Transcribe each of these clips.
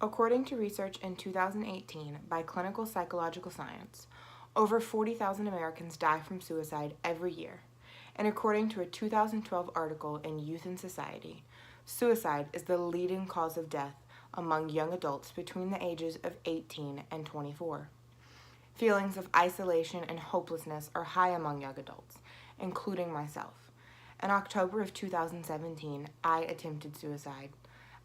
According to research in 2018 by Clinical Psychological Science, over 40,000 Americans die from suicide every year. And according to a 2012 article in Youth and Society, suicide is the leading cause of death among young adults between the ages of 18 and 24. Feelings of isolation and hopelessness are high among young adults, including myself. In October of 2017, I attempted suicide.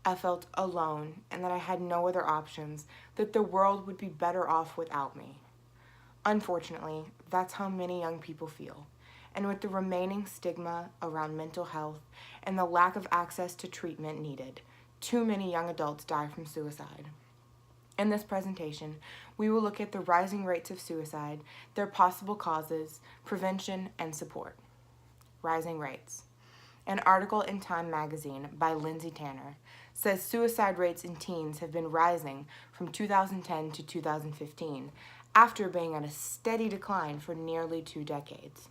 I felt alone and that I had no other options, that the world would be better off without me. Unfortunately, that's how many young people feel. And with the remaining stigma around mental health and the lack of access to treatment needed, too many young adults die from suicide. In this presentation, we will look at the rising rates of suicide, their possible causes, prevention, and support. Rising rates. An article in Time magazine by Lindsay Tanner says suicide rates in teens have been rising from 2010 to 2015 after being at a steady decline for nearly 2 decades.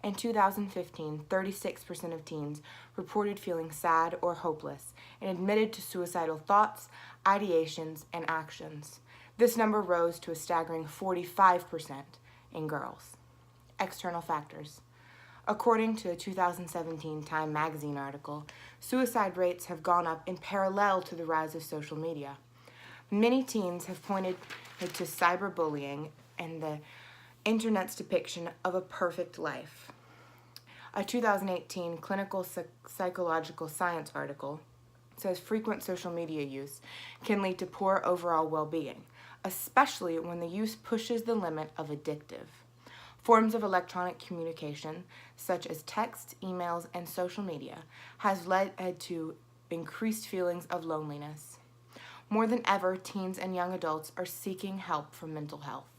In 2015, 36% of teens reported feeling sad or hopeless and admitted to suicidal thoughts, ideations, and actions. This number rose to a staggering 45% in girls. External factors. According to a 2017 Time magazine article, suicide rates have gone up in parallel to the rise of social media. Many teens have pointed to cyberbullying and the internet's depiction of a perfect life. A 2018 Clinical Psychological Science article says frequent social media use can lead to poor overall well-being, especially when the use pushes the limit of addictive. Forms of electronic communication, such as text, emails, and social media, has led to increased feelings of loneliness. More than ever, teens and young adults are seeking help for mental health.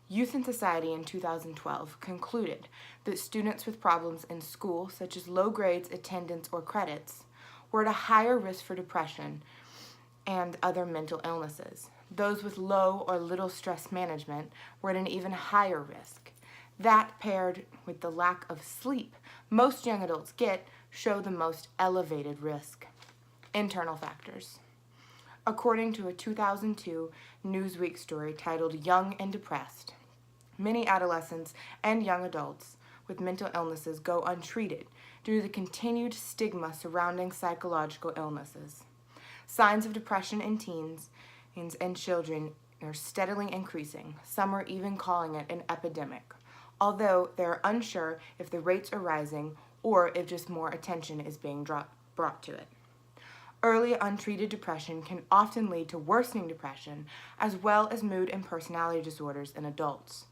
Youth and Society in 2012 concluded that students with problems in school, such as low grades, attendance, or credits, were at a higher risk for depression and other mental illnesses. Those with low or little stress management were at an even higher risk. That, paired with the lack of sleep most young adults get, show the most elevated risk. Internal factors. According to a 2002 Newsweek story titled Young and Depressed, many adolescents and young adults with mental illnesses go untreated due to the continued stigma surrounding psychological illnesses. Signs of depression in teens and children are steadily increasing. Some are even calling it an epidemic, although they are unsure if the rates are rising or if just more attention is being brought to it. Early untreated depression can often lead to worsening depression, as well as mood and personality disorders in adults.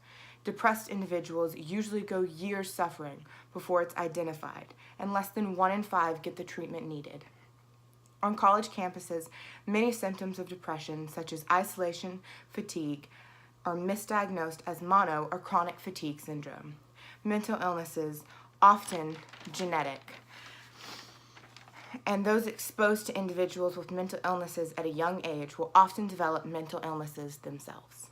Depressed individuals usually go years suffering before it's identified, and less than 1 in 5 get the treatment needed. On college campuses, many symptoms of depression, such as isolation, fatigue, are misdiagnosed as mono or chronic fatigue syndrome. Mental illnesses, often genetic, and those exposed to individuals with mental illnesses at a young age will often develop mental illnesses themselves.